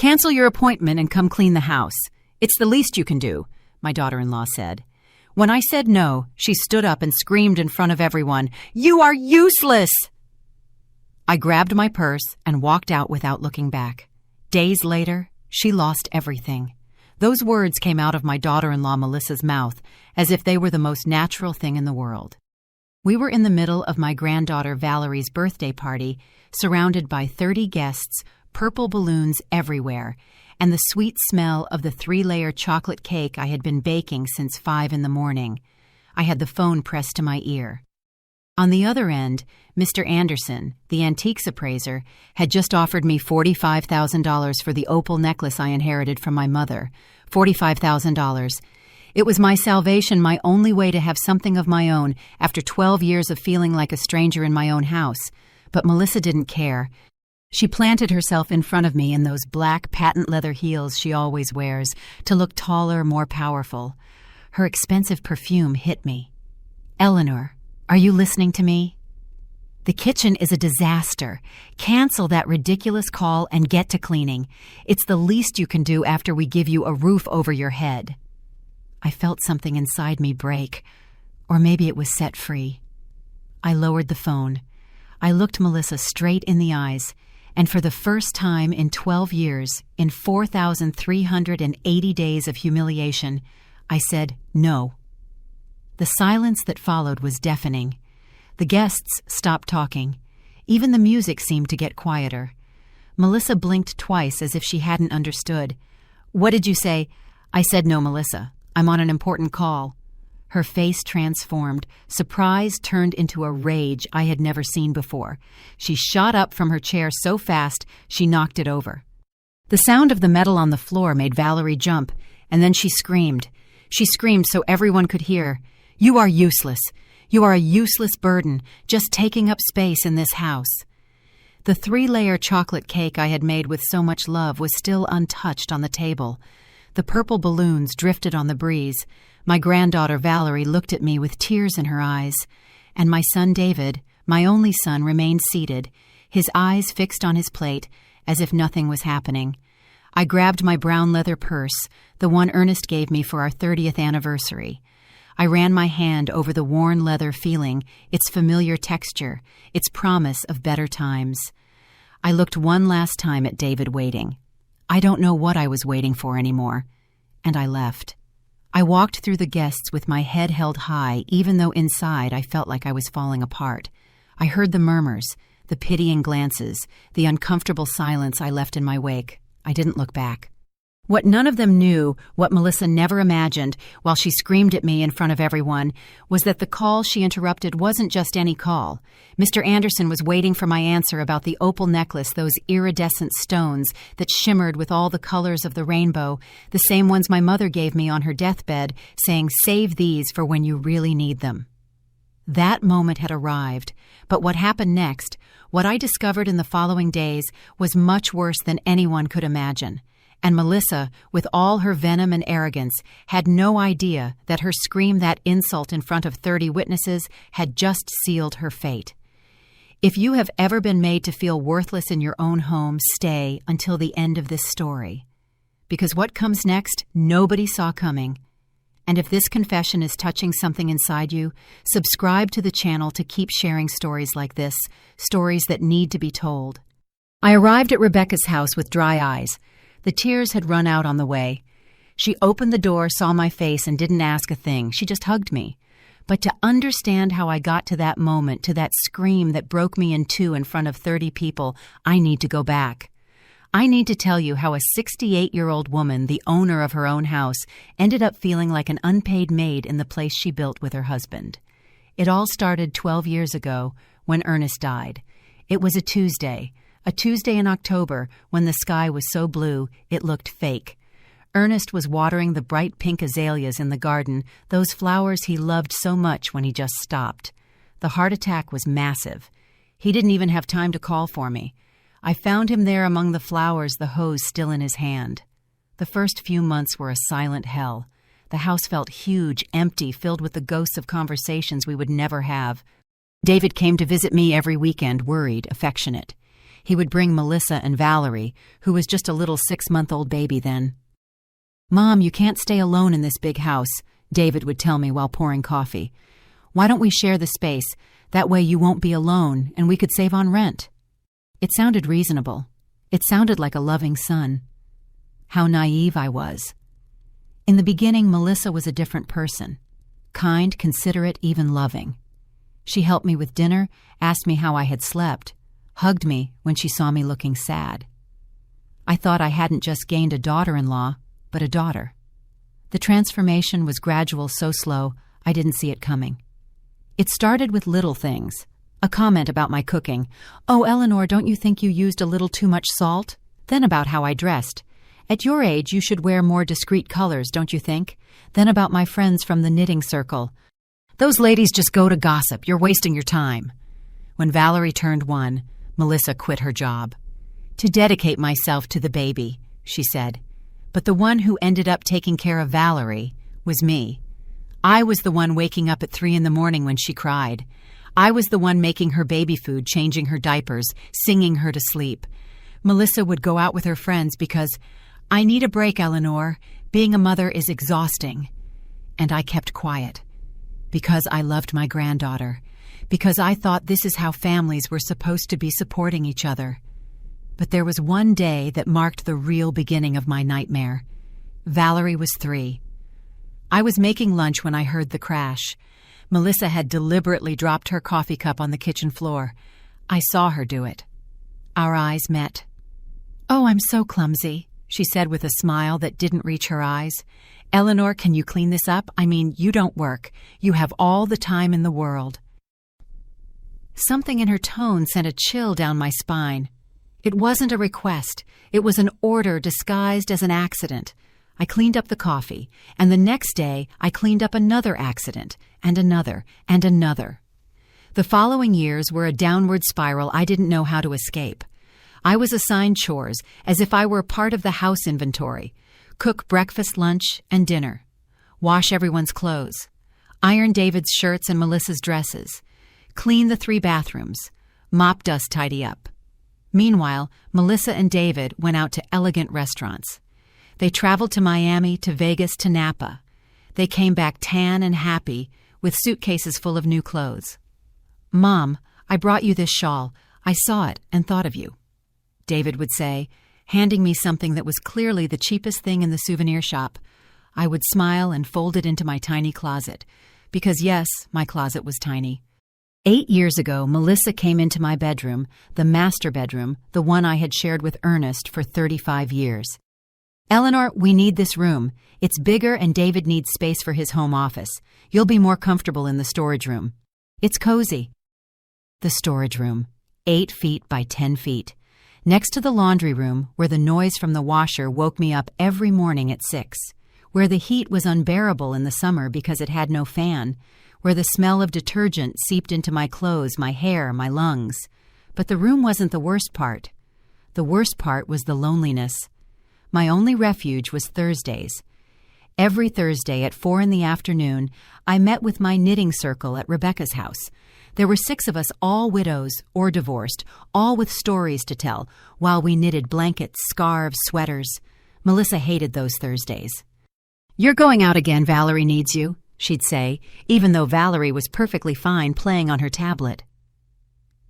Cancel your appointment and come clean the house. It's the least you can do, my daughter-in-law said. When I said no, she stood up and screamed in front of everyone, "You are useless!" I grabbed my purse and walked out without looking back. Days later, she lost everything. Those words came out of my daughter-in-law Melissa's mouth as if they were the most natural thing in the world. We were in the middle of my granddaughter Valerie's birthday party, surrounded by 30 guests, purple balloons everywhere, and the sweet smell of the 3-layer chocolate cake I had been baking since 5 in the morning. I had the phone pressed to my ear. On the other end, Mr. Anderson, the antiques appraiser, had just offered me $45,000 for the opal necklace I inherited from my mother. $45,000. It was my salvation, my only way to have something of my own after 12 years of feeling like a stranger in my own house. But Melissa didn't care. She planted herself in front of me in those black patent leather heels she always wears to look taller, more powerful. Her expensive perfume hit me. "Eleanor, are you listening to me? The kitchen is a disaster. Cancel that ridiculous call and get to cleaning. It's the least you can do after we give you a roof over your head." I felt something inside me break, or maybe it was set free. I lowered the phone. I looked Melissa straight in the eyes, and for the first time in 12 years, in 4,380 days of humiliation, I said no. The silence that followed was deafening. The guests stopped talking. Even the music seemed to get quieter. Melissa blinked twice as if she hadn't understood. "What did you say?" I said no, Melissa. "I'm on an important call." Her face transformed. Surprise turned into a rage I had never seen before. She shot up from her chair so fast she knocked it over. The sound of the metal on the floor made Valerie jump, and then she screamed. She screamed so everyone could hear. "You are useless. You are a useless burden, just taking up space in this house." The 3-layer chocolate cake I had made with so much love was still untouched on the table. The purple balloons drifted on the breeze. My granddaughter Valerie looked at me with tears in her eyes, and my son David, my only son, remained seated, his eyes fixed on his plate, as if nothing was happening. I grabbed my brown leather purse, the one Ernest gave me for our 30th anniversary. I ran my hand over the worn leather feeling, its familiar texture, its promise of better times. I looked one last time at David waiting. I don't know what I was waiting for anymore, and I left. I walked through the guests with my head held high, even though inside I felt like I was falling apart. I heard the murmurs, the pitying glances, the uncomfortable silence I left in my wake. I didn't look back. What none of them knew, what Melissa never imagined, while she screamed at me in front of everyone, was that the call she interrupted wasn't just any call. Mr. Anderson was waiting for my answer about the opal necklace, those iridescent stones that shimmered with all the colors of the rainbow, the same ones my mother gave me on her deathbed, saying, "Save these for when you really need them." That moment had arrived, but what happened next, what I discovered in the following days, was much worse than anyone could imagine. And Melissa, with all her venom and arrogance, had no idea that her scream that insult in front of 30 witnesses had just sealed her fate. If you have ever been made to feel worthless in your own home, stay until the end of this story. Because what comes next, nobody saw coming. And if this confession is touching something inside you, subscribe to the channel to keep sharing stories like this, stories that need to be told. I arrived at Rebecca's house with dry eyes. The tears had run out on the way. She opened the door, saw my face, and didn't ask a thing. She just hugged me. But to understand how I got to that moment, to that scream that broke me in two in front of 30 people, I need to go back. I need to tell you how a 68-year-old woman, the owner of her own house, ended up feeling like an unpaid maid in the place she built with her husband. It all started 12 years ago when Ernest died. It was a Tuesday in October when the sky was so blue it looked fake. Ernest was watering the bright pink azaleas in the garden, those flowers he loved so much when he just stopped. The heart attack was massive. He didn't even have time to call for me. I found him there among the flowers, the hose still in his hand. The first few months were a silent hell. The house felt huge, empty, filled with the ghosts of conversations we would never have. David came to visit me every weekend, worried, affectionate. He would bring Melissa and Valerie, who was just a little 6-month-old baby then. "Mom, you can't stay alone in this big house," David would tell me while pouring coffee. "Why don't we share the space? That way you won't be alone, and we could save on rent." It sounded reasonable. It sounded like a loving son. How naive I was. In the beginning, Melissa was a different person. Kind, considerate, even loving. She helped me with dinner, asked me how I had slept, hugged me when she saw me looking sad. I thought I hadn't just gained a daughter-in-law, but a daughter. The transformation was gradual, so slow, I didn't see it coming. It started with little things. A comment about my cooking. "Oh, Eleanor, don't you think you used a little too much salt?" Then about how I dressed. "At your age, you should wear more discreet colors, don't you think?" Then about my friends from the knitting circle. "Those ladies just go to gossip. You're wasting your time." When Valerie turned 1, Melissa quit her job. "To dedicate myself to the baby," she said. But the one who ended up taking care of Valerie was me. I was the one waking up at 3 in the morning when she cried. I was the one making her baby food, changing her diapers, singing her to sleep. Melissa would go out with her friends because, "I need a break, Eleanor. Being a mother is exhausting." And I kept quiet. Because I loved my granddaughter. Because I thought this is how families were supposed to be, supporting each other. But there was one day that marked the real beginning of my nightmare. Valerie was 3. I was making lunch when I heard the crash. Melissa had deliberately dropped her coffee cup on the kitchen floor. I saw her do it. Our eyes met. "Oh, I'm so clumsy," she said with a smile that didn't reach her eyes. "Eleanor, can you clean this up? I mean, you don't work. You have all the time in the world." Something in her tone sent a chill down my spine. It wasn't a request. It was an order disguised as an accident. I cleaned up the coffee, and the next day I cleaned up another accident, and another, and another. The following years were a downward spiral I didn't know how to escape. I was assigned chores as if I were part of the house inventory. Cook breakfast, lunch, and dinner. Wash everyone's clothes. Iron David's shirts and Melissa's dresses. Clean the 3 bathrooms. Mop dust, tidy up. Meanwhile, Melissa and David went out to elegant restaurants. They traveled to Miami, to Vegas, to Napa. They came back tan and happy, with suitcases full of new clothes. "Mom, I brought you this shawl. I saw it and thought of you," David would say, handing me something that was clearly the cheapest thing in the souvenir shop. I would smile and fold it into my tiny closet, because yes, my closet was tiny. 8 years ago, Melissa came into my bedroom, the master bedroom, the one I had shared with Ernest for 35 years. "Eleanor, we need this room. It's bigger and David needs space for his home office. You'll be more comfortable in the storage room. It's cozy." The storage room, 8 feet by 10 feet. Next to the laundry room, where the noise from the washer woke me up every morning at 6. Where the heat was unbearable in the summer because it had no fan. Where the smell of detergent seeped into my clothes, my hair, my lungs. But the room wasn't the worst part. The worst part was the loneliness. My only refuge was Thursdays. Every Thursday at 4 in the afternoon, I met with my knitting circle at Rebecca's house. There were 6 of us, all widows or divorced, all with stories to tell, while we knitted blankets, scarves, sweaters. Melissa hated those Thursdays. "You're going out again, Valerie needs you," she'd say, even though Valerie was perfectly fine playing on her tablet.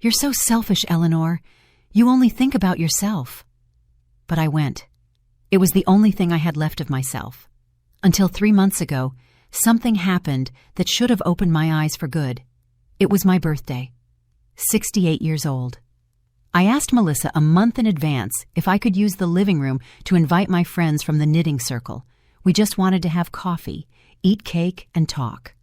"You're so selfish, Eleanor. You only think about yourself." But I went. It was the only thing I had left of myself. Until 3 months ago, something happened that should have opened my eyes for good. It was my birthday. 68 years old. I asked Melissa a month in advance if I could use the living room to invite my friends from the knitting circle. We just wanted to have coffee, eat cake, and talk.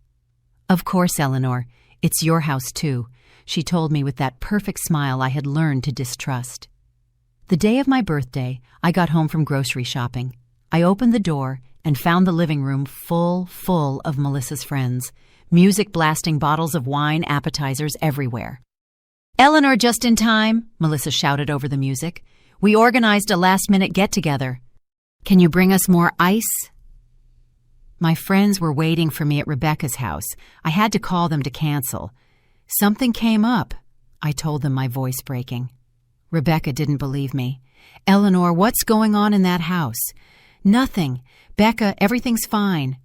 "Of course, Eleanor. It's your house, too," she told me with that perfect smile I had learned to distrust. The day of my birthday, I got home from grocery shopping. I opened the door and found the living room full of Melissa's friends, music blasting, bottles of wine, appetizers everywhere. "Eleanor, just in time," Melissa shouted over the music. "We organized a last-minute get-together. Can you bring us more ice?" My friends were waiting for me at Rebecca's house. I had to call them to cancel. "Something came up," I told them, my voice breaking. Rebecca didn't believe me. "Eleanor, what's going on in that house?" "Nothing. Becca, everything's fine."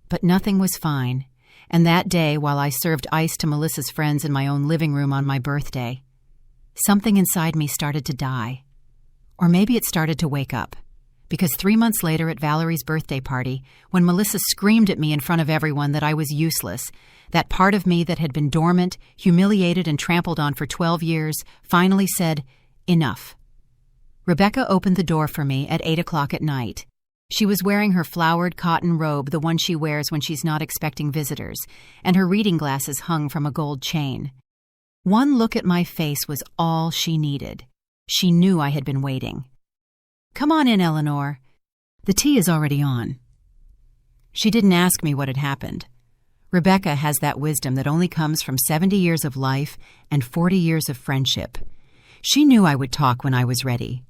But nothing was fine. And that day, while I served ice to Melissa's friends in my own living room on my birthday, something inside me started to die. Or maybe it started to wake up. Because 3 months later at Valerie's birthday party, when Melissa screamed at me in front of everyone that I was useless, that part of me that had been dormant, humiliated, and trampled on for 12 years finally said, "Enough." Rebecca opened the door for me at 8 o'clock at night. She was wearing her flowered cotton robe, the one she wears when she's not expecting visitors, and her reading glasses hung from a gold chain. One look at my face was all she needed. She knew I had been waiting. "Come on in, Eleanor. The tea is already on." She didn't ask me what had happened. Rebecca has that wisdom that only comes from 70 years of life and 40 years of friendship. She knew I would talk when I was ready.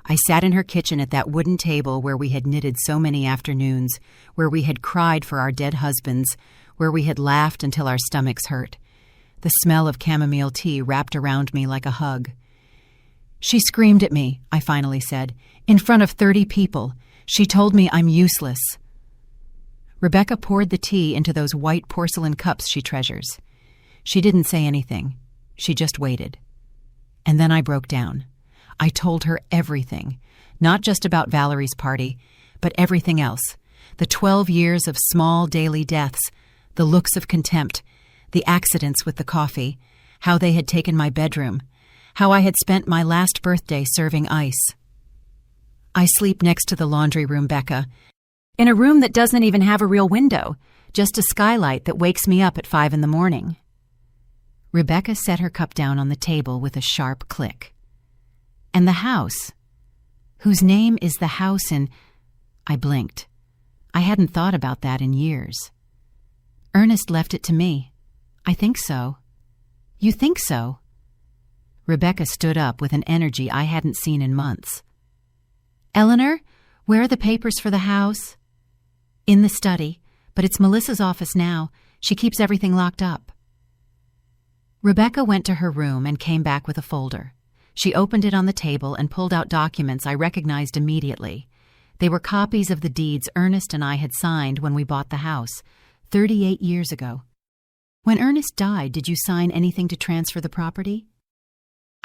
I sat in her kitchen at that wooden table where we had knitted so many afternoons, where we had cried for our dead husbands, where we had laughed until our stomachs hurt. The smell of chamomile tea wrapped around me like a hug. "She screamed at me," I finally said, "in front of 30 people. She told me I'm useless." Rebecca poured the tea into those white porcelain cups she treasures. She didn't say anything. She just waited. And then I broke down. I told her everything, not just about Valerie's party, but everything else. The 12 years of small daily deaths, the looks of contempt, the accidents with the coffee, how they had taken my bedroom, how I had spent my last birthday serving ice. "I sleep next to the laundry room, Becca, in a room that doesn't even have a real window, just a skylight that wakes me up at 5 in the morning. Rebecca set her cup down on the table with a sharp click. "And the house, whose name is the house in—" I blinked. I hadn't thought about that in years. "Ernest left it to me." "I think so." "You think so?" Rebecca stood up with an energy I hadn't seen in months. "Eleanor, where are the papers for the house?" "In the study, but it's Melissa's office now. She keeps everything locked up." Rebecca went to her room and came back with a folder. She opened it on the table and pulled out documents I recognized immediately. They were copies of the deeds Ernest and I had signed when we bought the house, 38 years ago. "When Ernest died, did you sign anything to transfer the property?"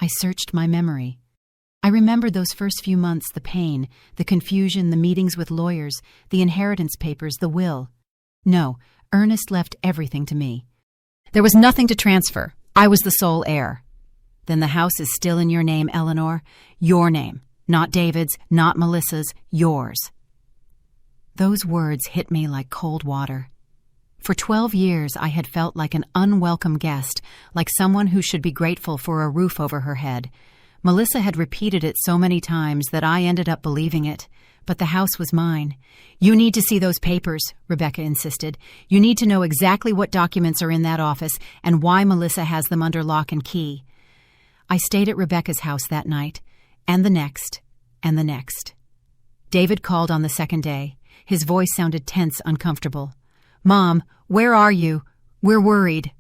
I searched my memory. I remembered those first few months, the pain, the confusion, the meetings with lawyers, the inheritance papers, the will. No, Ernest left everything to me. There was nothing to transfer. I was the sole heir. "Then the house is still in your name, Eleanor. Your name. Not David's, not Melissa's, yours." Those words hit me like cold water. For 12 years, I had felt like an unwelcome guest, like someone who should be grateful for a roof over her head. Melissa had repeated it so many times that I ended up believing it. But the house was mine. "You need to see those papers," Rebecca insisted. "You need to know exactly what documents are in that office and why Melissa has them under lock and key." I stayed at Rebecca's house that night, and the next, and the next. David called on the second day. His voice sounded tense, uncomfortable. "Mom, where are you? We're worried."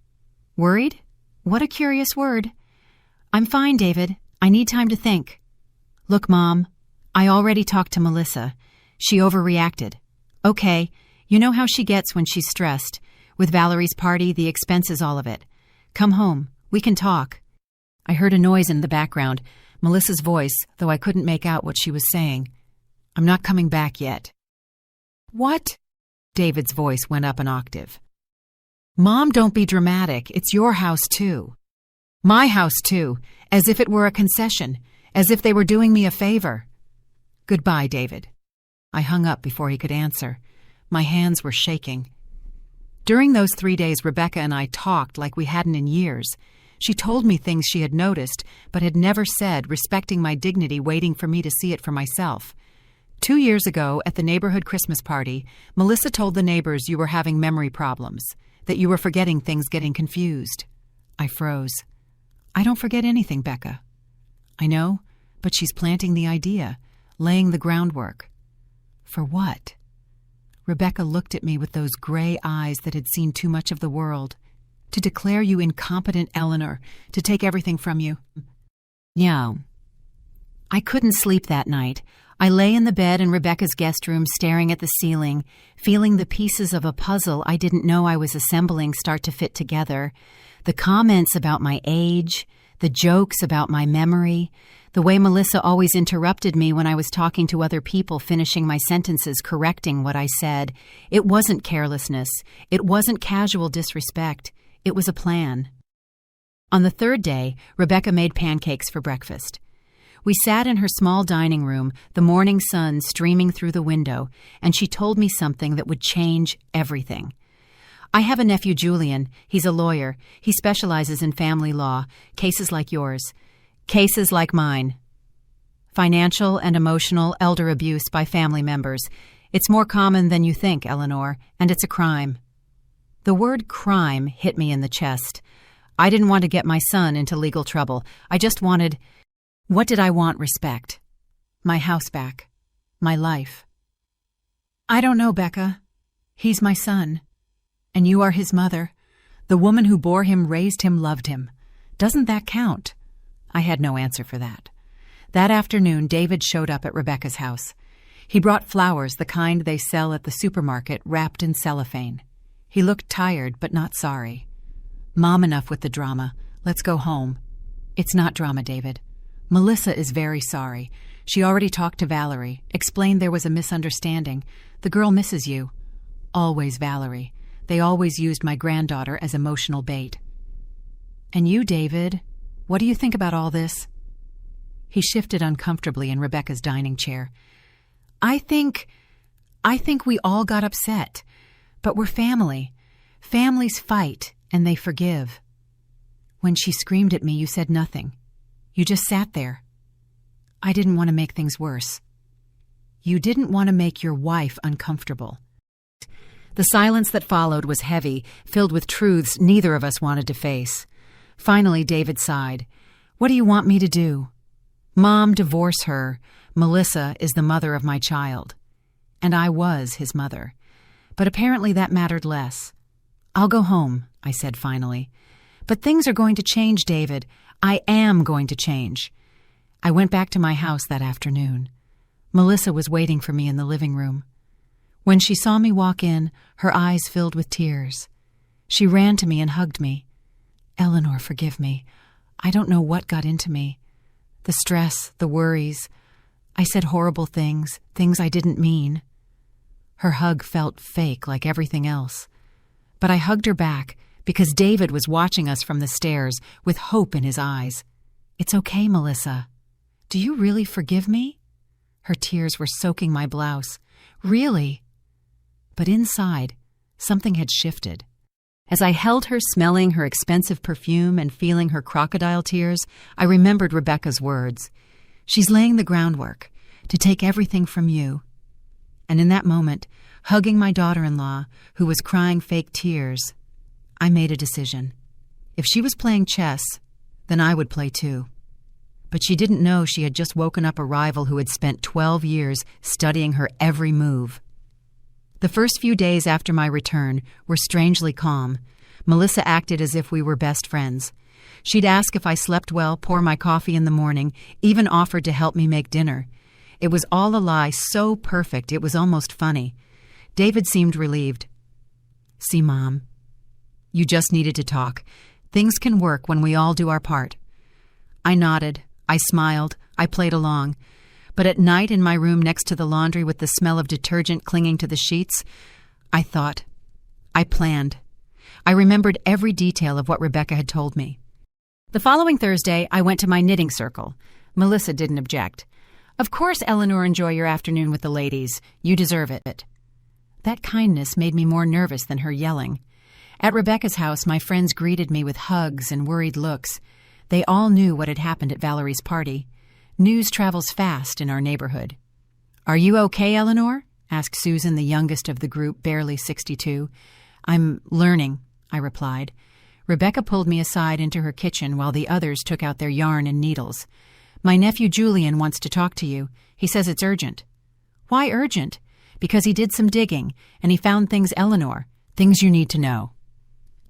"Worried? What a curious word." "I'm fine, David. I need time to think." "Look, Mom, I already talked to Melissa. She overreacted." "Okay, you know how she gets when she's stressed. With Valerie's party, the expenses, all of it. Come home. We can talk." I heard a noise in the background, Melissa's voice, though I couldn't make out what she was saying. "I'm not coming back yet." "What?" David's voice went up an octave. "Mom, don't be dramatic. It's your house, too." "My house, too. As if it were a concession. As if they were doing me a favor." "Goodbye, David." I hung up before he could answer. My hands were shaking. During those 3 days, Rebecca and I talked like we hadn't in years. She told me things she had noticed, but had never said, respecting my dignity, waiting for me to see it for myself. 2 years ago, at the neighborhood Christmas party, Melissa told the neighbors you were having memory problems, that you were forgetting things, getting confused. I froze. "I don't forget anything, Becca." "I know, but she's planting the idea, laying the groundwork." "For what?" Rebecca looked at me with those gray eyes that had seen too much of the world. "To declare you incompetent, Eleanor, to take everything from you." Yeah. I couldn't sleep that night. I lay in the bed in Rebecca's guest room staring at the ceiling, feeling the pieces of a puzzle I didn't know I was assembling start to fit together. The comments about my age, the jokes about my memory, the way Melissa always interrupted me when I was talking to other people, finishing my sentences, correcting what I said. It wasn't carelessness. It wasn't casual disrespect. It was a plan. On the third day, Rebecca made pancakes for breakfast. We sat in her small dining room, the morning sun streaming through the window, and she told me something that would change everything. I have a nephew, Julian. He's a lawyer. He specializes in family law, cases like yours, cases like mine. Financial and emotional elder abuse by family members. It's more common than you think, Eleanor, and it's a crime. The word crime hit me in the chest. I didn't want to get my son into legal trouble. I just wanted... What did I want? Respect. My house back. My life. I don't know, Becca. He's my son. And you are his mother. The woman who bore him, raised him, loved him. Doesn't that count? I had no answer for that. That afternoon, David showed up at Rebecca's house. He brought flowers, the kind they sell at the supermarket, wrapped in cellophane. He looked tired, but not sorry. Mom, enough with the drama. Let's go home. It's not drama, David. Melissa is very sorry. She already talked to Valerie, explained there was a misunderstanding. The girl misses you. Always Valerie. They always used my granddaughter as emotional bait. And you, David, what do you think about all this? He shifted uncomfortably in Rebecca's dining chair. I think we all got upset. But we're family. Families fight, and they forgive. When she screamed at me, you said nothing. You just sat there. I didn't want to make things worse. You didn't want to make your wife uncomfortable. The silence that followed was heavy, filled with truths neither of us wanted to face. Finally, David sighed. What do you want me to do? Mom, divorce her. Melissa is the mother of my child. And I was his mother. But apparently that mattered less. I'll go home, I said finally. But things are going to change, David. I am going to change. I went back to my house that afternoon. Melissa was waiting for me in the living room. When she saw me walk in, her eyes filled with tears. She ran to me and hugged me. Eleanor, forgive me. I don't know what got into me. The stress, the worries. I said horrible things I didn't mean. Her hug felt fake like everything else. But I hugged her back because David was watching us from the stairs with hope in his eyes. It's okay, Melissa. Do you really forgive me? Her tears were soaking my blouse. Really? But inside, something had shifted. As I held her, smelling her expensive perfume and feeling her crocodile tears, I remembered Rebecca's words. She's laying the groundwork to take everything from you. And in that moment, hugging my daughter-in-law, who was crying fake tears, I made a decision. If she was playing chess, then I would play too. But she didn't know she had just woken up a rival who had spent 12 years studying her every move. The first few days after my return were strangely calm. Melissa acted as if we were best friends. She'd ask if I slept well, pour my coffee in the morning, even offered to help me make dinner. It was all a lie, so perfect it was almost funny. David seemed relieved. See, Mom, you just needed to talk. Things can work when we all do our part. I nodded. I smiled. I played along. But at night in my room next to the laundry with the smell of detergent clinging to the sheets, I thought. I planned. I remembered every detail of what Rebecca had told me. The following Thursday, I went to my knitting circle. Melissa didn't object. Of course, Eleanor, enjoy your afternoon with the ladies. You deserve it. That kindness made me more nervous than her yelling. At Rebecca's house, my friends greeted me with hugs and worried looks. They all knew what had happened at Valerie's party. News travels fast in our neighborhood. Are you okay, Eleanor? Asked Susan, the youngest of the group, barely 62. I'm learning, I replied. Rebecca pulled me aside into her kitchen while the others took out their yarn and needles. My nephew Julian wants to talk to you. He says it's urgent. Why urgent? Because he did some digging, and he found things, Eleanor, things you need to know.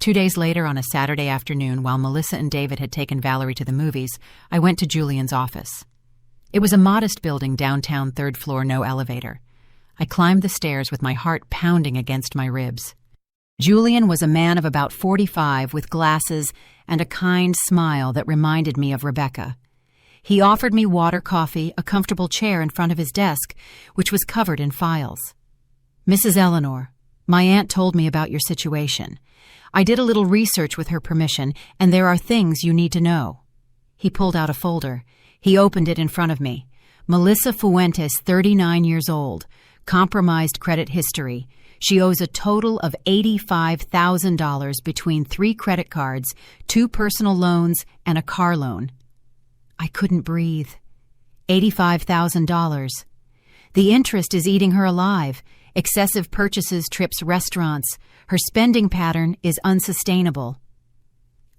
2 days later, on a Saturday afternoon, while Melissa and David had taken Valerie to the movies, I went to Julian's office. It was a modest building downtown, third floor, no elevator. I climbed the stairs with my heart pounding against my ribs. Julian was a man of about 45 with glasses and a kind smile that reminded me of Rebecca. He offered me water, coffee, a comfortable chair in front of his desk, which was covered in files. "Mrs. Eleanor, my aunt told me about your situation. I did a little research with her permission, and there are things you need to know." He pulled out a folder. He opened it in front of me. Melissa Fuentes, 39 years old, compromised credit history. She owes a total of $85,000 between 3 credit cards, 2 personal loans, and a car loan. I couldn't breathe. $85,000. The interest is eating her alive. Excessive purchases, trips, restaurants. Her spending pattern is unsustainable.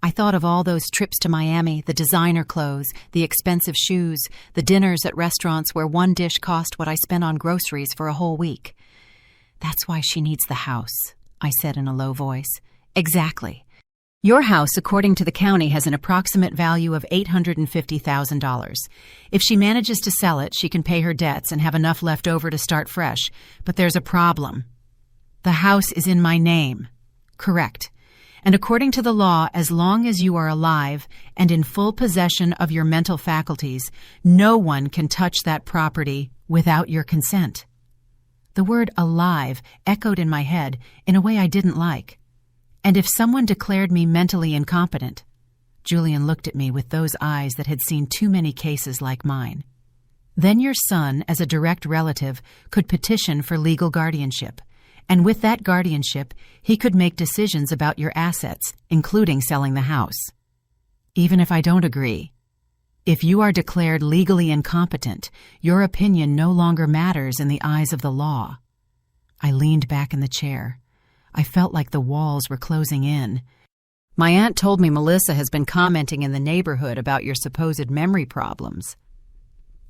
I thought of all those trips to Miami, the designer clothes, the expensive shoes, the dinners at restaurants where one dish cost what I spent on groceries for a whole week. "That's why she needs the house," I said in a low voice. "Exactly. Your house, according to the county, has an approximate value of $850,000. If she manages to sell it, she can pay her debts and have enough left over to start fresh. But there's a problem. The house is in my name." "Correct. And according to the law, as long as you are alive and in full possession of your mental faculties, no one can touch that property without your consent." The word "alive" echoed in my head in a way I didn't like. "And if someone declared me mentally incompetent?" Julian looked at me with those eyes that had seen too many cases like mine. "Then your son, as a direct relative, could petition for legal guardianship. And with that guardianship, he could make decisions about your assets, including selling the house." "Even if I don't agree? If you are declared legally incompetent, your opinion no longer matters in the eyes of the law." I leaned back in the chair. I felt like the walls were closing in. "My aunt told me Melissa has been commenting in the neighborhood about your supposed memory problems."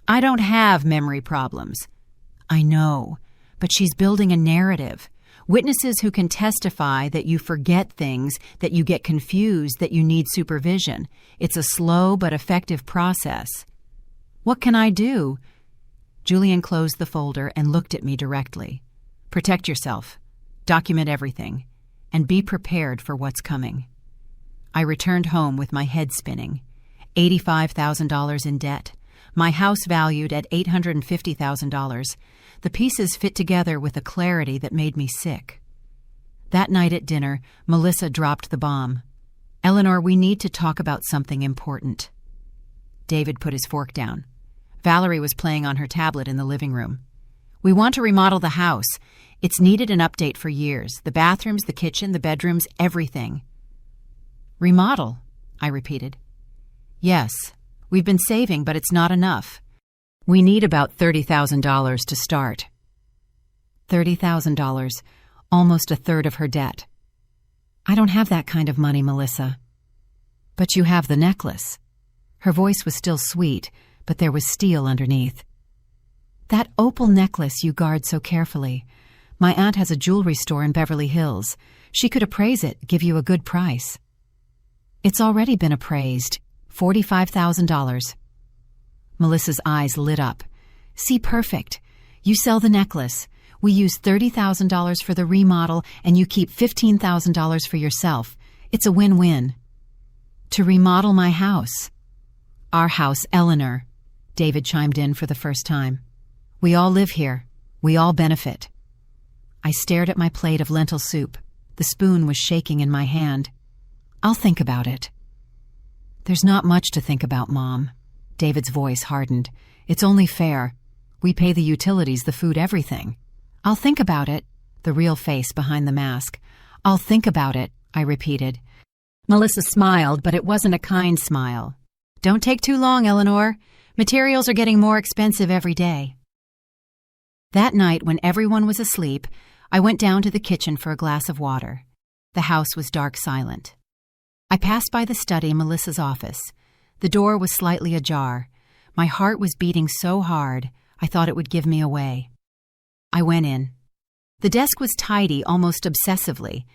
"I don't have memory problems." "I know, but she's building a narrative. Witnesses who can testify that you forget things, that you get confused, that you need supervision. It's a slow but effective process." "What can I do?" Julian closed the folder and looked at me directly. "Protect yourself. Document everything, and be prepared for what's coming." I returned home with my head spinning. $85,000 in debt. My house valued at $850,000. The pieces fit together with a clarity that made me sick. That night at dinner, Melissa dropped the bomb. "Eleanor, we need to talk about something important." David put his fork down. Valerie was playing on her tablet in the living room. "We want to remodel the house. It's needed an update for years. The bathrooms, the kitchen, the bedrooms, everything." "Remodel?" I repeated. "Yes. We've been saving, but it's not enough. We need about $30,000 to start." $30,000, almost a third of her debt. "I don't have that kind of money, Melissa." "But you have the necklace." Her voice was still sweet, but there was steel underneath. "That opal necklace you guard so carefully. My aunt has a jewelry store in Beverly Hills. She could appraise it, give you a good price." "It's already been appraised. $45,000. Melissa's eyes lit up. "See, perfect. You sell the necklace. We use $30,000 for the remodel, and you keep $15,000 for yourself. It's a win-win." "To remodel my house." "Our house, Eleanor," David chimed in for the first time. "We all live here. We all benefit." I stared at my plate of lentil soup. The spoon was shaking in my hand. "I'll think about it." "There's not much to think about, Mom." David's voice hardened. "It's only fair. We pay the utilities, the food, everything." "I'll think about it," the real face behind the mask. "I'll think about it," I repeated. Melissa smiled, but it wasn't a kind smile. "Don't take too long, Eleanor. Materials are getting more expensive every day." That night, when everyone was asleep, I went down to the kitchen for a glass of water. The house was dark silent. I passed by the study and Melissa's office. The door was slightly ajar. My heart was beating so hard, I thought it would give me away. I went in. The desk was tidy almost obsessively.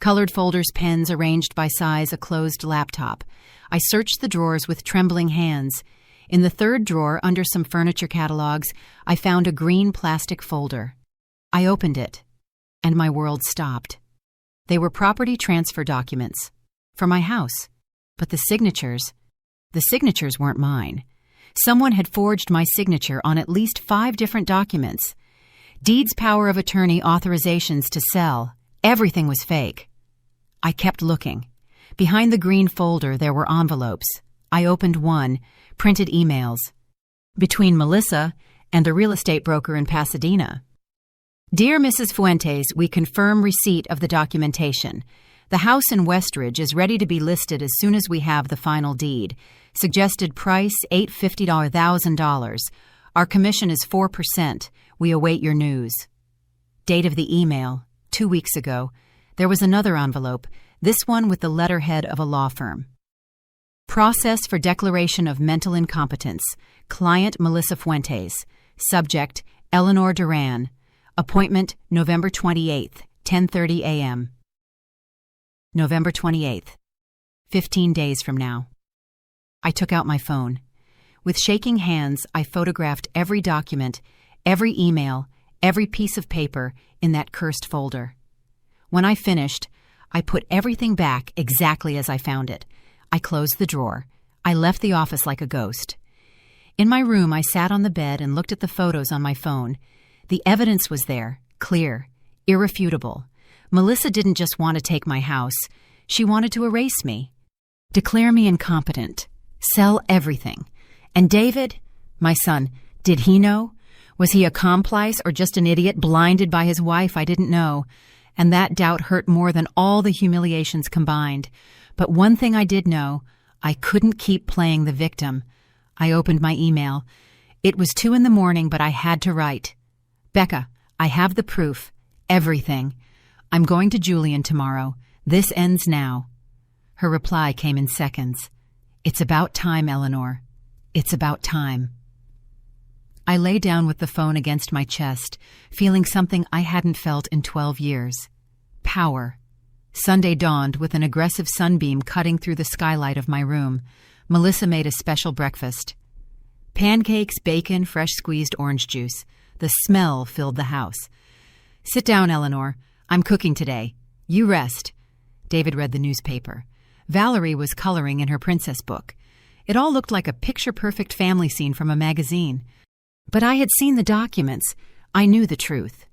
colored folders, pens arranged by size, a closed laptop. I searched the drawers with trembling hands. In the third drawer, under some furniture catalogs, I found a green plastic folder. I opened it, and my world stopped. They were property transfer documents for my house, but the signatures weren't mine. Someone had forged my signature on at least 5 different documents. Deeds, power of attorney, authorizations to sell. Everything was fake. I kept looking. Behind the green folder, there were envelopes. I opened one, printed emails. Between Melissa and a real estate broker in Pasadena. Dear Mrs. Fuentes, we confirm receipt of the documentation. The house in Westridge is ready to be listed as soon as we have the final deed. Suggested price, $850,000. Our commission is 4%. We await your news. Date of the email, 2 weeks ago. There was another envelope, this one with the letterhead of a law firm. Process for declaration of mental incompetence. Client Melissa Fuentes. Subject Eleanor Duran. Appointment November 28th, 10:30 a.m. November 28th, 15 days from now. I took out my phone. With shaking hands, I photographed every document, every email, every piece of paper in that cursed folder. When I finished, I put everything back exactly as I found it. I closed the drawer. I left the office like a ghost. In my room, I sat on the bed and looked at the photos on my phone. The evidence was there, clear, irrefutable. Melissa didn't just want to take my house. She wanted to erase me, declare me incompetent, sell everything. And David, my son, did he know? Was he a complice or just an idiot blinded by his wife? I didn't know. And that doubt hurt more than all the humiliations combined. But one thing I did know, I couldn't keep playing the victim. I opened my email. It was 2 a.m, but I had to write. Becca, I have the proof. Everything. I'm going to Julian tomorrow. This ends now. Her reply came in seconds. It's about time, Eleanor. It's about time. I lay down with the phone against my chest, feeling something I hadn't felt in 12 years. Power. Sunday dawned with an aggressive sunbeam cutting through the skylight of my room. Melissa made a special breakfast. Pancakes, bacon, fresh squeezed orange juice. The smell filled the house. Sit down, Eleanor. I'm cooking today. You rest. David read the newspaper. Valerie was coloring in her princess book. It all looked like a picture-perfect family scene from a magazine. But I had seen the documents. I knew the truth.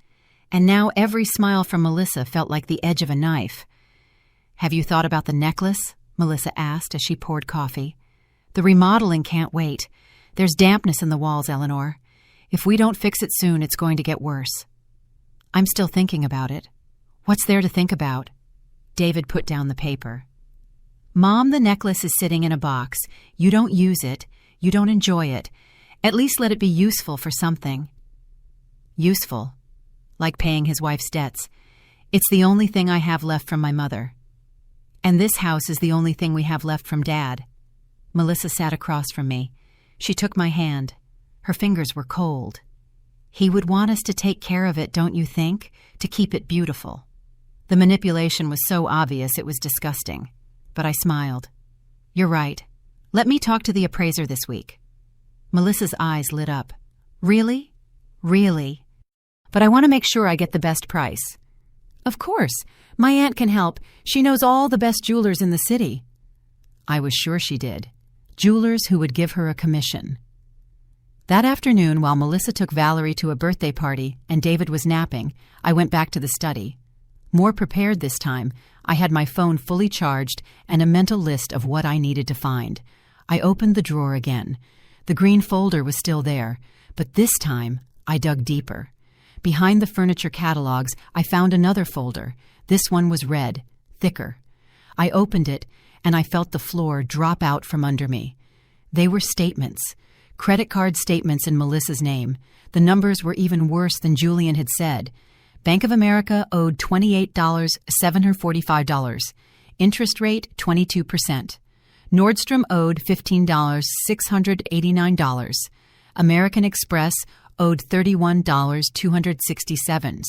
And now every smile from Melissa felt like the edge of a knife. Have you thought about the necklace? Melissa asked as she poured coffee. The remodeling can't wait. There's dampness in the walls, Eleanor. If we don't fix it soon, it's going to get worse. I'm still thinking about it. What's there to think about? David put down the paper. Mom, the necklace is sitting in a box. You don't use it. You don't enjoy it. At least let it be useful for something. Useful. Like paying his wife's debts. It's the only thing I have left from my mother. And this house is the only thing we have left from Dad. Melissa sat across from me. She took my hand. Her fingers were cold. He would want us to take care of it, don't you think? To keep it beautiful. The manipulation was so obvious it was disgusting. But I smiled. You're right. Let me talk to the appraiser this week. Melissa's eyes lit up. Really? Really? But I want to make sure I get the best price. Of course. My aunt can help. She knows all the best jewelers in the city. I was sure she did. Jewelers who would give her a commission. That afternoon, while Melissa took Valerie to a birthday party and David was napping, I went back to the study. More prepared this time, I had my phone fully charged and a mental list of what I needed to find. I opened the drawer again. The green folder was still there, but this time I dug deeper. Behind the furniture catalogs, I found another folder. This one was red, thicker. I opened it, and I felt the floor drop out from under me. They were statements. Credit card statements in Melissa's name. The numbers were even worse than Julian had said. Bank of America owed $28,745. Interest rate, 22%. Nordstrom owed $15,689. American Express owed $31,267.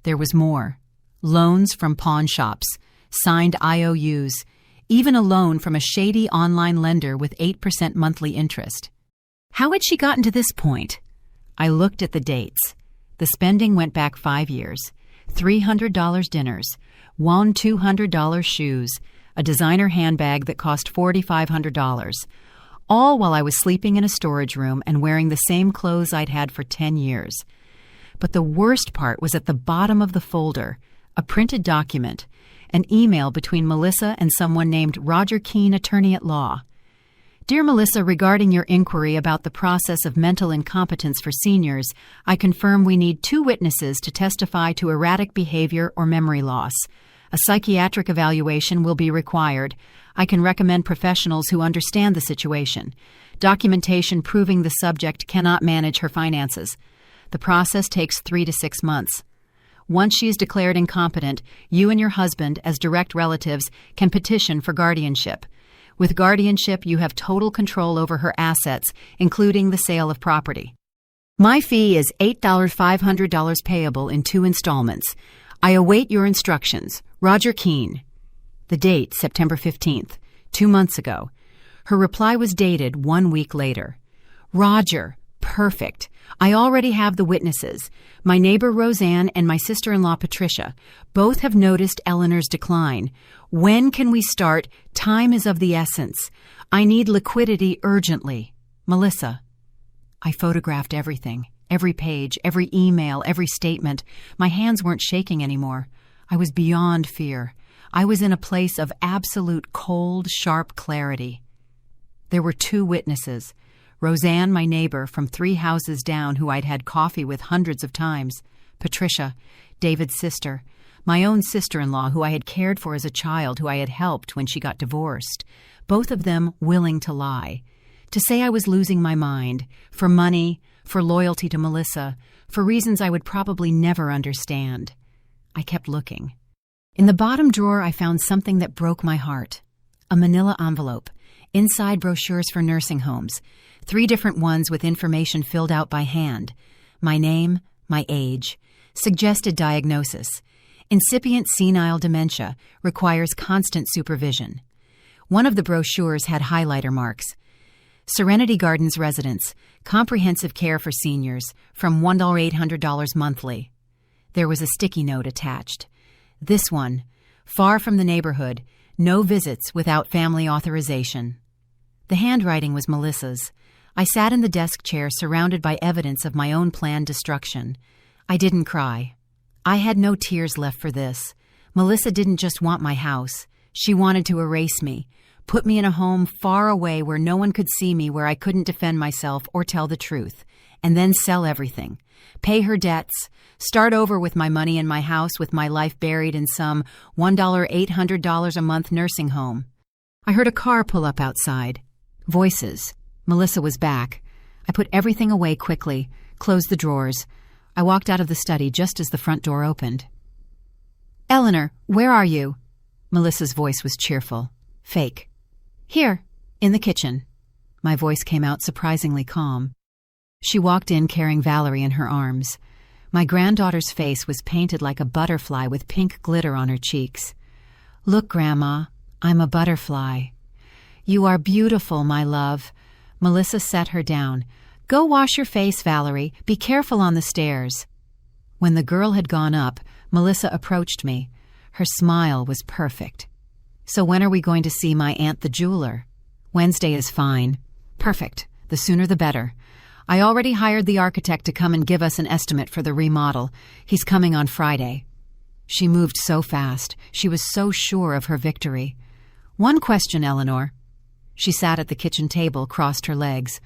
There was more. loans from pawn shops, signed IOUs, even a loan from a shady online lender with 8% monthly interest. How had she gotten to this point? I looked at the dates. The spending went back 5 years. $300 dinners, $200 shoes, a designer handbag that cost $4,500, all while I was sleeping in a storage room and wearing the same clothes I'd had for 10 years. But the worst part was at the bottom of the folder, a printed document, an email between Melissa and someone named Roger Keene, attorney at law. Dear Melissa, regarding your inquiry about the process of mental incompetence for seniors, I confirm we need 2 witnesses to testify to erratic behavior or memory loss. A psychiatric evaluation will be required. I can recommend professionals who understand the situation. Documentation proving the subject cannot manage her finances. The process takes 3 to 6 months. Once she is declared incompetent, you and your husband, as direct relatives, can petition for guardianship. With guardianship, you have total control over her assets, including the sale of property. My fee is $8,500 payable in 2 installments. I await your instructions. Roger Keene. The date, September 15th, 2 months ago. Her reply was dated 1 week later. Roger, perfect. I already have the witnesses. My neighbor Roseanne and my sister-in-law Patricia. Both have noticed Eleanor's decline. When can we start? Time is of the essence. I need liquidity urgently. Melissa. I photographed everything. Every page, every email, every statement. My hands weren't shaking anymore. I was beyond fear. I was in a place of absolute cold, sharp clarity. There were 2 witnesses. Roseanne, my neighbor from 3 houses down who I'd had coffee with hundreds of times. Patricia, David's sister. My own sister-in-law who I had cared for as a child, who I had helped when she got divorced. Both of them willing to lie. To say I was losing my mind. For money, for loyalty to Melissa, for reasons I would probably never understand. I kept looking. In the bottom drawer I found something that broke my heart. A manila envelope. Inside brochures for nursing homes. 3 different ones with information filled out by hand. My name, my age. Suggested diagnosis. Incipient senile dementia requires constant supervision. One of the brochures had highlighter marks. Serenity Gardens residents, comprehensive care for seniors, from $1,800 monthly. There was a sticky note attached. This one, far from the neighborhood, no visits without family authorization. The handwriting was Melissa's. I sat in the desk chair surrounded by evidence of my own planned destruction. I didn't cry. I had no tears left for this. Melissa didn't just want my house. She wanted to erase me, put me in a home far away where no one could see me, where I couldn't defend myself or tell the truth, and then sell everything, pay her debts, start over with my money in my house with my life buried in some $1,800 a month nursing home. I heard a car pull up outside. Voices. Melissa was back. I put everything away quickly, closed the drawers. I walked out of the study just as the front door opened. Eleanor, where are you? Melissa's voice was cheerful. Fake. Here, in the kitchen. My voice came out surprisingly calm. She walked in carrying Valerie in her arms. My granddaughter's face was painted like a butterfly with pink glitter on her cheeks. Look, Grandma, I'm a butterfly. You are beautiful, my love. Melissa set her down. Go wash your face, Valerie. Be careful on the stairs. When the girl had gone up, Melissa approached me. Her smile was perfect. So when are we going to see my aunt the jeweler? Wednesday is fine. Perfect. The sooner the better. I already hired the architect to come and give us an estimate for the remodel. He's coming on Friday. She moved so fast. She was so sure of her victory. One question, Eleanor. She sat at the kitchen table, crossed her legs.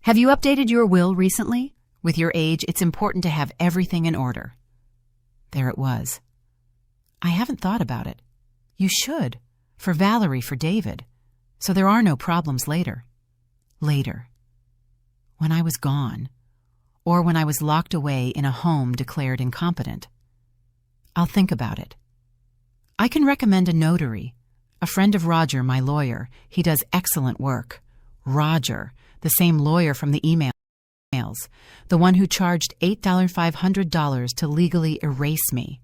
Have you updated your will recently? With your age, it's important to have everything in order. There it was. I haven't thought about it. You should. For Valerie, for David. So there are no problems later. Later. When I was gone. Or when I was locked away in a home declared incompetent. I'll think about it. I can recommend a notary. A friend of Roger, my lawyer. He does excellent work. Roger, the same lawyer from the emails. The one who charged $8,500 to legally erase me.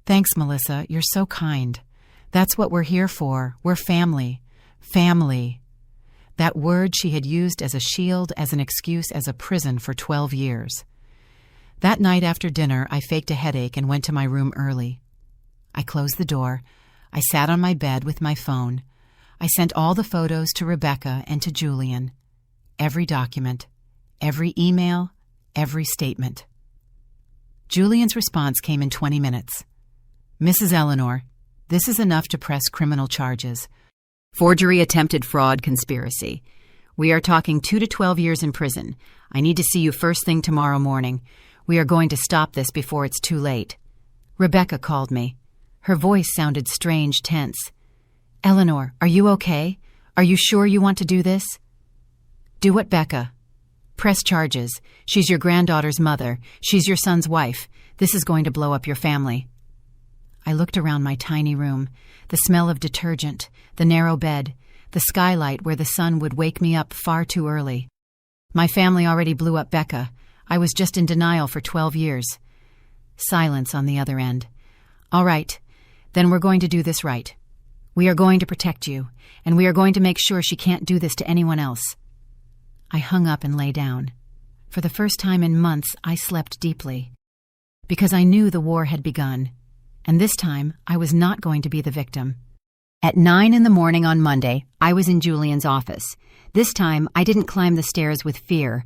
Thanks, Melissa. You're so kind. That's what we're here for. We're family. Family. That word she had used as a shield, as an excuse, as a prison for 12 years. That night after dinner, I faked a headache and went to my room early. I closed the door. I sat on my bed with my phone. I sent all the photos to Rebecca and to Julian. Every document, every email, every statement. Julian's response came in 20 minutes. Mrs. Eleanor, this is enough to press criminal charges. Forgery, attempted fraud, conspiracy. We are talking 2 to 12 years in prison. I need to see you first thing tomorrow morning. We are going to stop this before it's too late. Rebecca called me. Her voice sounded strange, tense. Eleanor, are you okay? Are you sure you want to do this? Do what, Becca? Press charges. She's your granddaughter's mother. She's your son's wife. This is going to blow up your family. I looked around my tiny room, the smell of detergent, the narrow bed, the skylight where the sun would wake me up far too early. My family already blew up Becca. I was just in denial for 12 years. Silence on the other end. All right, then we're going to do this right. We are going to protect you, and we are going to make sure she can't do this to anyone else. I hung up and lay down. For the first time in months, I slept deeply. Because I knew the war had begun. And this time, I was not going to be the victim. At 9 a.m. on Monday, I was in Julian's office. This time, I didn't climb the stairs with fear.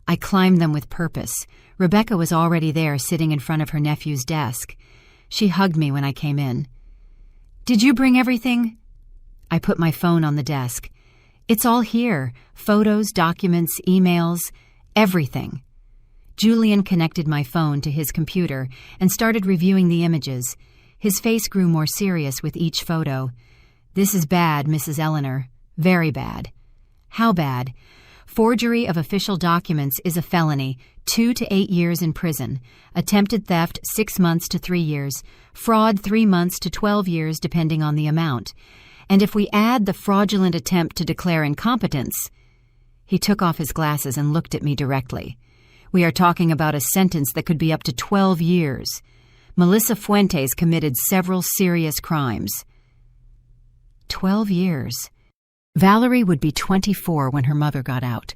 I climbed them with purpose. Rebecca was already there, sitting in front of her nephew's desk. She hugged me when I came in. Did you bring everything? I put my phone on the desk. It's all here. Photos, documents, emails, everything. Julian connected my phone to his computer and started reviewing the images. His face grew more serious with each photo. This is bad, Mrs. Eleanor. Very bad. How bad? Forgery of official documents is a felony, 2 to 8 years in prison. Attempted theft, 6 months to 3 years. Fraud, 3 months to 12 years, depending on the amount. And if we add the fraudulent attempt to declare incompetence... He took off his glasses and looked at me directly. We are talking about a sentence that could be up to 12 years. Melissa Fuentes committed several serious crimes. 12 years. Valerie would be 24 when her mother got out.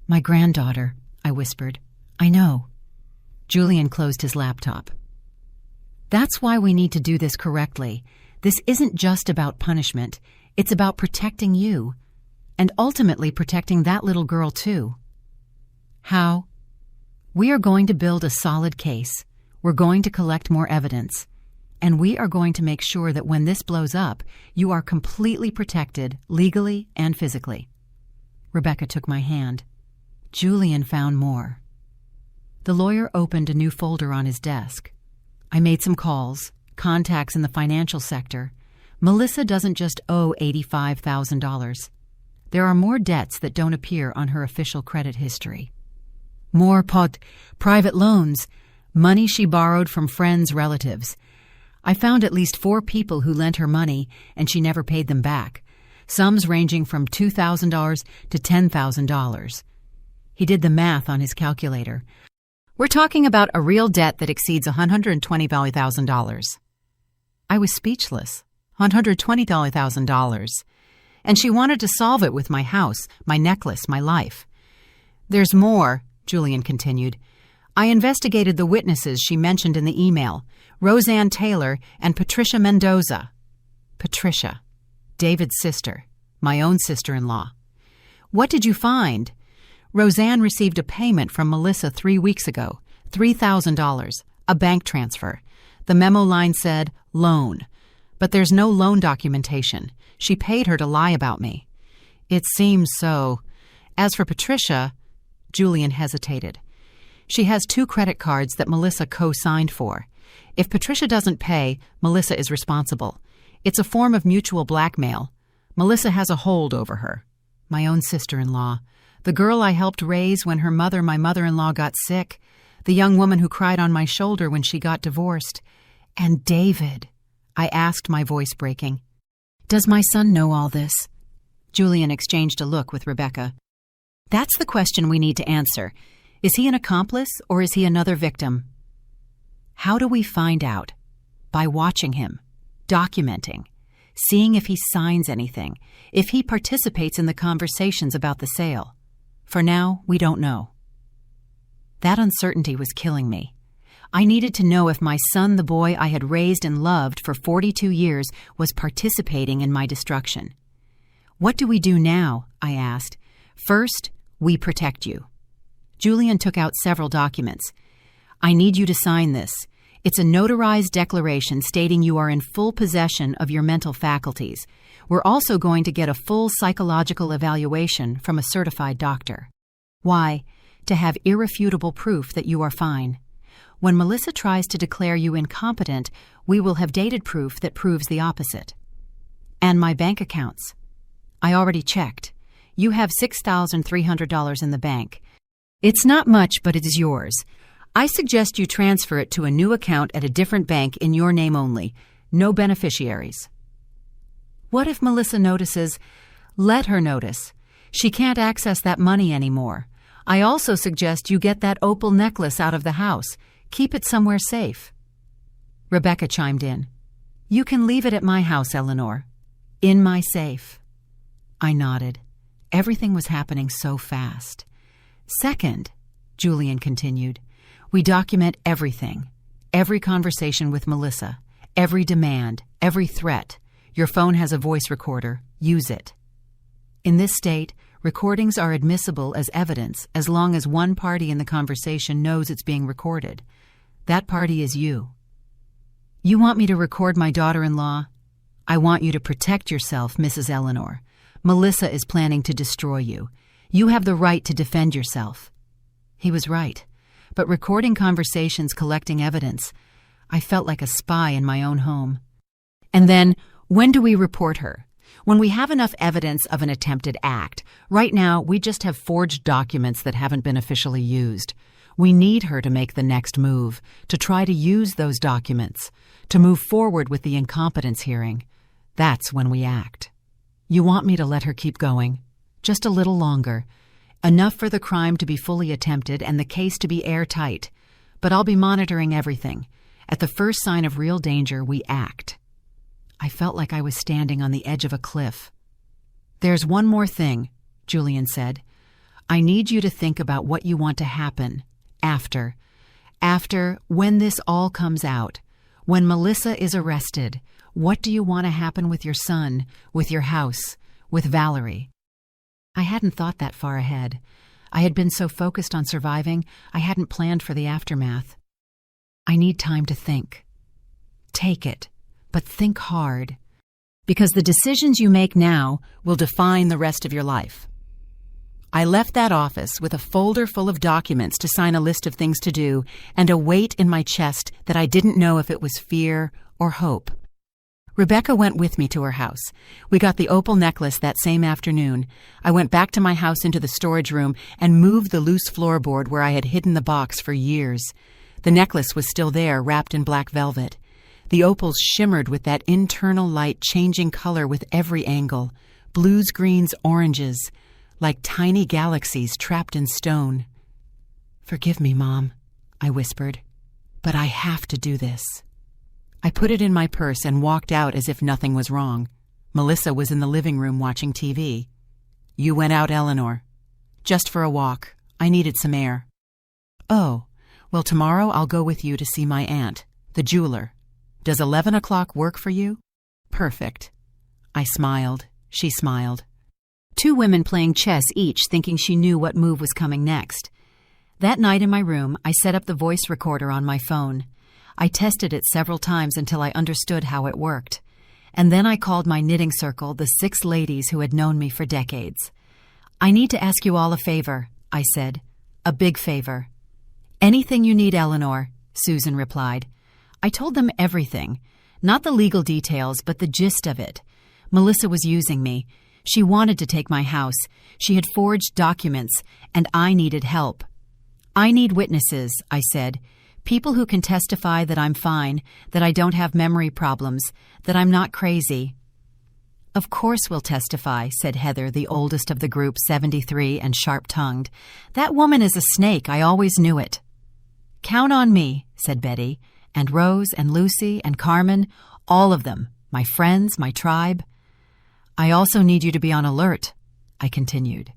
My granddaughter, I whispered. I know. Julian closed his laptop. That's why we need to do this correctly. This isn't just about punishment. It's about protecting you. And ultimately protecting that little girl, too. How? We are going to build a solid case. We're going to collect more evidence. And we are going to make sure that when this blows up, you are completely protected, legally and physically. Rebecca took my hand. Julian found more. The lawyer opened a new folder on his desk. I made some calls, contacts in the financial sector. Melissa doesn't just owe $85,000. There are more debts that don't appear on her official credit history. More private loans, money she borrowed from friends, relatives. I found at least 4 people who lent her money and she never paid them back, sums ranging from $2,000 to $10,000. He did the math on his calculator. We're talking about a real debt that exceeds $120,000. I was speechless. $120,000. And she wanted to solve it with my house, my necklace, my life. There's more, Julian continued. I investigated the witnesses she mentioned in the email, Roseanne Taylor and Patricia Mendoza. Patricia, David's sister, my own sister-in-law. What did you find? Roseanne received a payment from Melissa 3 weeks ago, $3,000, a bank transfer. The memo line said, loan. But there's no loan documentation. She paid her to lie about me. It seems so. As for Patricia, Julian hesitated. She has 2 credit cards that Melissa co-signed for. If Patricia doesn't pay, Melissa is responsible. It's a form of mutual blackmail. Melissa has a hold over her. My own sister-in-law. The girl I helped raise when my mother-in-law got sick. The young woman who cried on my shoulder when she got divorced. And David, I asked, my voice breaking. Does my son know all this? Julian exchanged a look with Rebecca. That's the question we need to answer. Is he an accomplice or is he another victim? How do we find out? by watching him, documenting, seeing if he signs anything, if he participates in the conversations about the sale. For now, we don't know. That uncertainty was killing me. I needed to know if my son, the boy I had raised and loved for 42 years, was participating in my destruction. "What do we do now?" I asked. "First, we protect you." Julian took out several documents. "I need you to sign this. It's a notarized declaration stating you are in full possession of your mental faculties. We're also going to get a full psychological evaluation from a certified doctor." Why? To have irrefutable proof that you are fine. When Melissa tries to declare you incompetent, we will have dated proof that proves the opposite. "And my bank accounts. I already checked. You have $6,300 in the bank. It's not much, but it is yours. I suggest you transfer it to a new account at a different bank in your name only. No beneficiaries." What if Melissa notices? Let her notice. She can't access that money anymore. I also suggest you get that opal necklace out of the house. Keep it somewhere safe. Rebecca chimed in. "You can leave it at my house, Eleanor. In my safe." I nodded. Everything was happening so fast. "Second," Julian continued, "we document everything. Every conversation with Melissa, every demand, every threat. Your phone has a voice recorder. Use it. In this state, recordings are admissible as evidence as long as one party in the conversation knows it's being recorded. That party is you. You want me to record my daughter-in-law? I want you to protect yourself, Mrs. Eleanor. Melissa is planning to destroy you. You have the right to defend yourself." He was right, but recording conversations, collecting evidence, I felt like a spy in my own home. "And then, when do we report her?" "When we have enough evidence of an attempted act. Right now, we just have forged documents that haven't been officially used. We need her to make the next move, to try to use those documents, to move forward with the incompetence hearing. That's when we act. You want me to let her keep going? Just a little longer. Enough for the crime to be fully attempted and the case to be airtight. But I'll be monitoring everything. At the first sign of real danger, we act." I felt like I was standing on the edge of a cliff. "There's one more thing," Julian said. "I need you to think about what you want to happen after. After, when this all comes out, when Melissa is arrested, what do you want to happen with your son, with your house, with Valerie?" I hadn't thought that far ahead. I had been so focused on surviving, I hadn't planned for the aftermath. "I need time to think." "Take it. But think hard, because the decisions you make now will define the rest of your life." I left that office with a folder full of documents to sign a list of things to do and a weight in my chest that I didn't know if it was fear or hope. Rebecca went with me to her house. We got the opal necklace that same afternoon. I went back to my house into the storage room and moved the loose floorboard where I had hidden the box for years. The necklace was still there, wrapped in black velvet. The opals shimmered with that internal light, changing color with every angle. Blues, greens, oranges, like tiny galaxies trapped in stone. "Forgive me, Mom," I whispered, "but I have to do this." I put it in my purse and walked out as if nothing was wrong. Melissa was in the living room watching TV. "You went out, Eleanor." "Just for a walk. I needed some air." "Oh, well, tomorrow I'll go with you to see my aunt, the jeweler. Does 11 o'clock work for you?" "Perfect." I smiled. She smiled. Two women playing chess, each thinking she knew what move was coming next. That night in my room, I set up the voice recorder on my phone. I tested it several times until I understood how it worked. And then I called my knitting circle the 6 ladies who had known me for decades. "I need to ask you all a favor," I said. "A big favor." "Anything you need, Eleanor," Susan replied. I told them everything. Not the legal details, but the gist of it. Melissa was using me. She wanted to take my house. She had forged documents, and I needed help. "I need witnesses," I said. "People who can testify that I'm fine, that I don't have memory problems, that I'm not crazy." "Of course we'll testify," said Heather, the oldest of the group, 73 and sharp-tongued. "That woman is a snake. I always knew it." "Count on me," said Betty, and Rose and Lucy and Carmen, all of them, my friends, my tribe. I also need you to be on alert, I continued.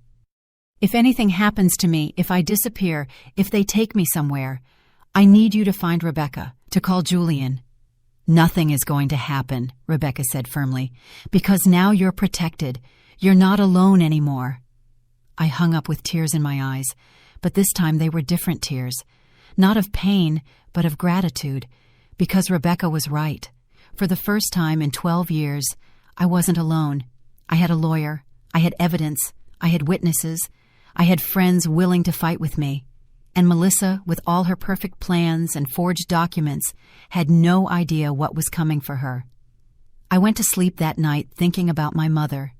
If anything happens to me, if I disappear, if they take me somewhere, I need you to find Rebecca, to call Julian. Nothing is going to happen, Rebecca said firmly, because now you're protected. You're not alone anymore. I hung up with tears in my eyes, but this time they were different tears, not of pain, but of gratitude, because Rebecca was right. For the first time in 12 years, I wasn't alone. I had a lawyer. I had evidence. I had witnesses. I had friends willing to fight with me. And Melissa, with all her perfect plans and forged documents, had no idea what was coming for her. I went to sleep that night thinking about my mother,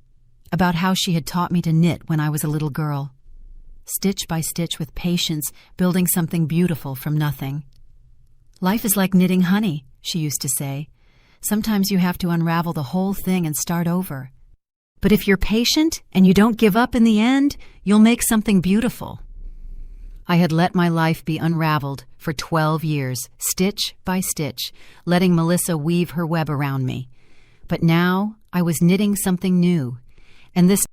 about how she had taught me to knit when I was a little girl. Stitch by stitch with patience, building something beautiful from nothing. Life is like knitting honey, she used to say. Sometimes you have to unravel the whole thing and start over. But if you're patient and you don't give up in the end, you'll make something beautiful. I had let my life be unraveled for 12 years, stitch by stitch, letting Melissa weave her web around me. But now I was knitting something new, and this